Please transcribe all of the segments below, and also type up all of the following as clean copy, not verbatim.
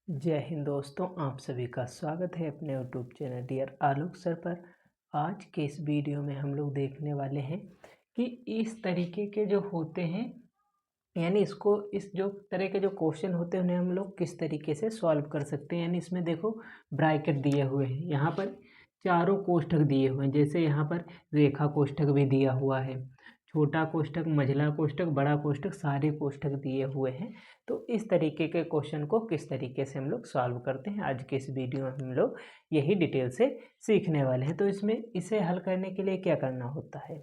जय हिंद दोस्तों, आप सभी का स्वागत है अपने यूट्यूब चैनल डियर आलोक सर पर। आज के इस वीडियो में हम लोग देखने वाले हैं कि इस तरीके के जो होते हैं, यानी इस जो तरह के जो क्वेश्चन होते हैं उन्हें हम लोग किस तरीके से सॉल्व कर सकते हैं। यानी इसमें देखो ब्रैकेट दिए हुए हैं, यहाँ पर चारों कोष्ठक दिए हुए हैं। जैसे यहाँ पर रेखा कोष्ठक भी दिया हुआ है, छोटा कोष्ठक, मझला कोष्ठक, बड़ा कोष्ठक, सारे कोष्ठक दिए हुए हैं। तो इस तरीके के क्वेश्चन को किस तरीके से हम लोग सॉल्व करते हैं, आज के इस वीडियो में हम लोग यही डिटेल से सीखने वाले हैं। तो इसमें इसे हल करने के लिए क्या करना होता है,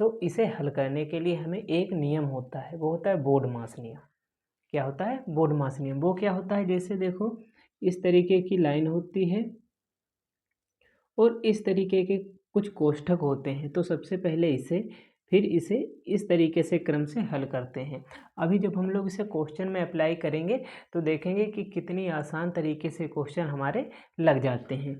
तो इसे हल करने के लिए हमें एक नियम होता है, वो होता है बोर्डमास नियम। क्या होता है? बोर्डमास नियम। वो क्या होता है, जैसे देखो इस तरीके की लाइन होती है और इस तरीके के कुछ कोष्ठक होते हैं। तो सबसे पहले इसे इस तरीके से क्रम से हल करते हैं। अभी जब हम लोग इसे क्वेश्चन में अप्लाई करेंगे तो देखेंगे कि कितनी आसान तरीके से क्वेश्चन हमारे लग जाते हैं।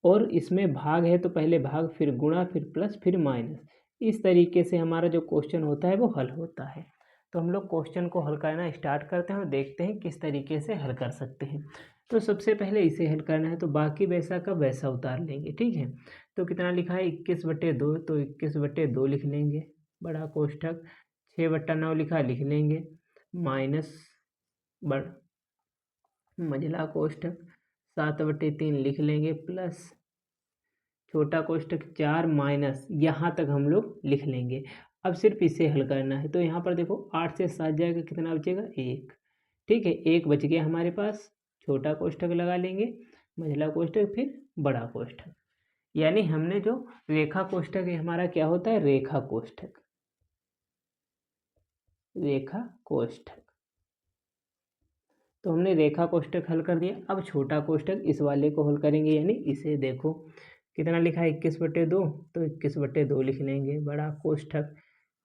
और इसमें भाग है तो पहले भाग, फिर गुणा, फिर प्लस, फिर माइनस। इस तरीके से हमारा जो क्वेश्चन होता है वो हल होता है। तो हम लोग क्वेश्चन को हल करना स्टार्ट करते हैं और देखते हैं किस तरीके से हल कर सकते हैं। तो सबसे पहले इसे हल करना है, तो बाकी वैसा का वैसा उतार लेंगे। ठीक है, तो कितना लिखा है 21/2, तो 21/2 लिख लेंगे बड़ा कोष्ठक। 6/9 लिखा, लिख लेंगे माइनस बड़ मझला कोष्ठक। 7/3 लिख लेंगे प्लस छोटा कोष्ठक 4 माइनस, यहाँ तक हम लोग लिख लेंगे। अब सिर्फ इसे हल करना है। तो यहाँ पर देखो 8 से 7 जाएगा, कितना बचेगा? 1। ठीक है, 1 बच गया हमारे पास। छोटा कोष्ठक लगा लेंगे, मझला कोष्ठक, फिर बड़ा कोष्ठक। यानी हमने जो रेखा कोष्ठक है, हमारा क्या होता है? रेखा कोष्ठक। रेखा कोष्ठक, तो हमने रेखा कोष्ठक हल कर दिया। अब छोटा कोष्ठक इस वाले को हल करेंगे, यानी इसे देखो कितना लिखा है 21/2, तो 21/2 लिख लेंगे बड़ा कोष्ठक।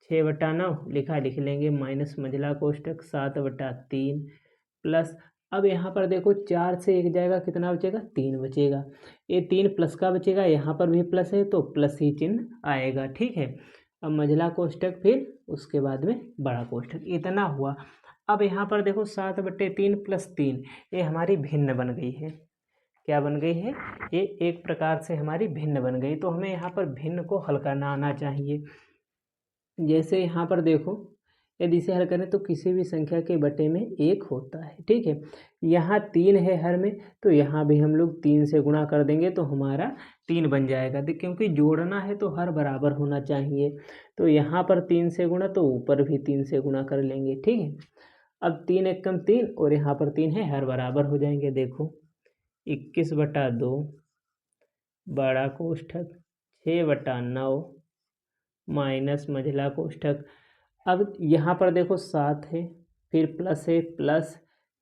6/9 लिखा, लिख लेंगे माइनस मझला कोष्ठक। 7/3 प्लस, अब यहाँ पर देखो 4 से 1 जाएगा, कितना बचेगा? 3 बचेगा। ये 3 प्लस का बचेगा, यहाँ पर भी प्लस है तो प्लस ही चिन्ह आएगा। ठीक है, अब मझला कोष्ठक, फिर उसके बाद में बड़ा कोष्ठक, इतना हुआ। अब यहाँ पर देखो 7/3 प्लस 3, ये हमारी भिन्न बन गई है। क्या बन गई है? ये एक प्रकार से हमारी भिन्न बन गई। तो हमें यहाँ पर भिन्न को हल करना आना चाहिए। जैसे यहाँ पर देखो, यदि इसे हल करें तो किसी भी संख्या के बटे में 1 होता है। ठीक है, यहाँ 3 है हर में, तो यहाँ भी हम लोग 3 से गुणा कर देंगे तो हमारा 3 बन जाएगा। क्योंकि जोड़ना है तो हर बराबर होना चाहिए। तो यहाँ पर 3 से गुणा, तो ऊपर भी 3 से गुणा कर लेंगे। ठीक है, अब 3 एकम 3 और यहाँ पर 3 है, हर बराबर हो जाएंगे। देखो 21/2 बड़ा कोष्ठक, 6/9 माइनस मझला कोष्ठक। अब यहाँ पर देखो 7 है, फिर प्लस है, प्लस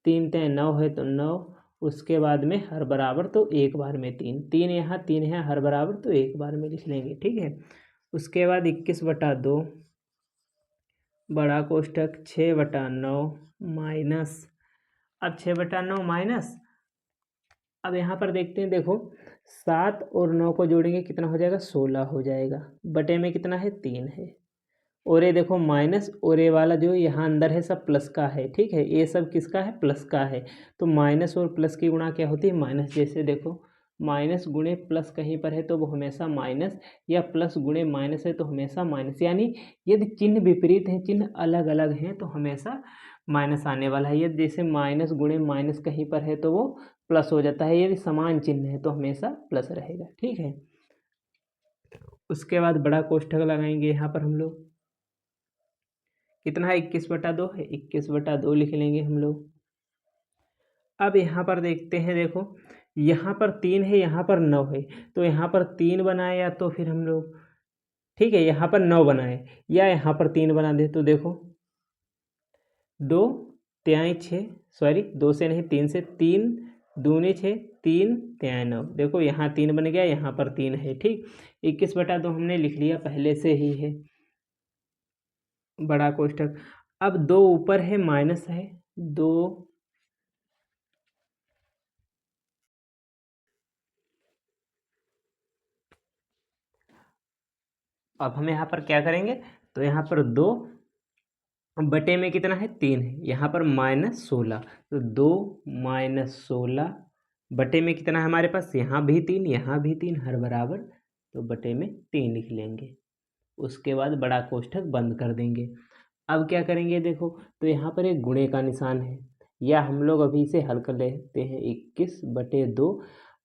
3 3 9 है तो 9, उसके बाद में हर बराबर, तो एक बार में 3 3 यहाँ, 3 है हर बराबर, तो एक बार में लिख लेंगे। ठीक है, उसके बाद 21/2 बड़ा कोष्ठक, 6/9 माइनस, अब 6/9 माइनस, अब यहाँ पर देखते हैं, देखो 7 और 9 को जोड़ेंगे, कितना हो जाएगा? 16 हो जाएगा। बटे में कितना है? 3 है। और ये देखो माइनस, और ये वाला जो यहाँ अंदर है सब प्लस का है। ठीक है, ये सब किसका है? प्लस का है। तो माइनस और प्लस की गुणा क्या होती है? माइनस। जैसे देखो माइनस गुणे प्लस कहीं पर है तो वो हमेशा माइनस, या प्लस गुणे माइनस है तो हमेशा माइनस। यानी यदि चिन्ह विपरीत हैं, चिन्ह अलग अलग हैं, तो हमेशा माइनस आने वाला है। यदि जैसे माइनस गुणे माइनस कहीं पर है तो वो प्लस हो जाता है। यदि समान चिन्ह है तो हमेशा प्लस रहेगा। ठीक है, उसके बाद बड़ा कोष्ठक लगाएंगे। यहाँ पर हम लोग कितना है? 21/2 है, 21/2 लिख लेंगे हम लोग। अब यहाँ पर देखते हैं, देखो यहाँ पर 3 है, यहाँ पर 9 है, तो यहाँ पर 3 बनाए या तो फिर हम लोग, ठीक है, यहाँ पर 9 बनाए या यहाँ पर 3 बना दे। तो देखो 2 तिहाई 6, सॉरी 2 से नहीं 3 से, 3 दूनी 6, 3 तिहाई 9। देखो यहाँ 3 बन गया, यहाँ पर 3 है। ठीक, 21/2 हमने लिख लिया, पहले से ही है बड़ा कोष्ठक। अब 2 ऊपर है, माइनस है 2, अब हम यहाँ पर क्या करेंगे? तो यहाँ पर 2 बटे में कितना है 3 है, यहाँ पर -16, तो 2 - 16 बटे में कितना है हमारे पास, यहाँ भी 3 यहाँ भी 3 हर बराबर, तो बटे में 3 लिख लेंगे। उसके बाद बड़ा कोष्ठक बंद कर देंगे। अब क्या करेंगे देखो, तो यहाँ पर एक गुणे का निशान है, या हम लोग अभी इसे हल कर लेते हैं 21/2।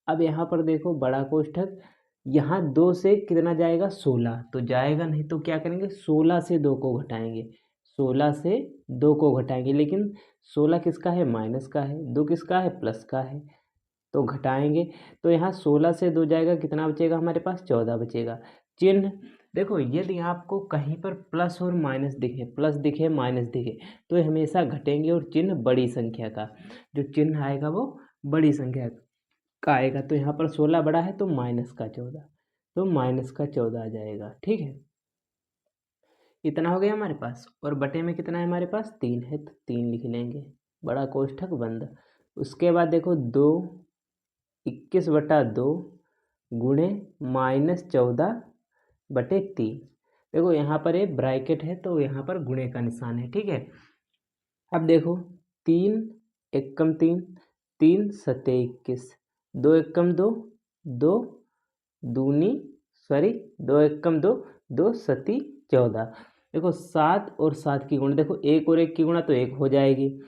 अब यहाँ पर देखो बड़ा कोष्ठक, यहाँ 2 से कितना जाएगा 16, तो जाएगा नहीं, तो क्या करेंगे 16 से 2 को घटाएंगे, 16 से 2 को घटाएंगे, लेकिन 16 किसका है, माइनस का है, 2 किसका है, प्लस का है, तो घटाएंगे, तो यहाँ 16 से 2 जाएगा, कितना बचेगा हमारे पास, 14 बचेगा। चिन्ह देखो, यदि आपको कहीं पर प्लस और माइनस दिखे, प्लस दिखे माइनस दिखे, तो ये हमेशा घटेंगे, और चिन्ह बड़ी संख्या का, जो चिन्ह आएगा वो बड़ी संख्या का आएगा। तो यहाँ पर 16 बड़ा है, तो माइनस का 14, तो माइनस का 14 आ जाएगा। ठीक है, इतना हो गया हमारे पास, और बटे में कितना है हमारे पास, 3 है, तो 3 लिख लेंगे, बड़ा कोष्ठक बंद। उसके बाद देखो 21/2 गुणे -14/3। देखो यहाँ पर एक ब्रैकेट है, तो यहाँ पर गुणे का निशान है। ठीक है, अब देखो 3 एकम 3, 3 सते 21, 2 एकम 2, 2 दूनी, सॉरी 2 एकम 2, 2 सती 14। देखो 7 और 7 की गुणा, देखो 1 और 1 की गुणा तो 1 हो जाएगी,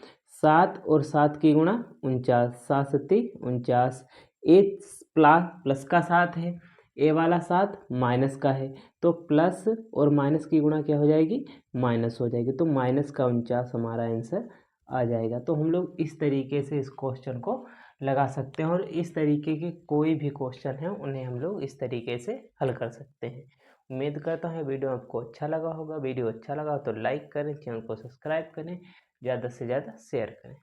7 और 7 की गुणा 49, 7 सती 49। ए प्लस का 7 है, ए वाला 7 माइनस का है, तो प्लस और माइनस की गुणा क्या हो जाएगी, माइनस हो जाएगी, तो माइनस का 49 हमारा आंसर आ जाएगा। तो हम लोग इस तरीके से इस क्वेश्चन को लगा सकते हैं, और इस तरीके के कोई भी क्वेश्चन हैं उन्हें हम लोग इस तरीके से हल कर सकते हैं। उम्मीद करता हूँ वीडियो आपको अच्छा लगा होगा। वीडियो अच्छा लगा तो लाइक करें, चैनल को सब्सक्राइब करें, ज़्यादा से ज़्यादा शेयर करें।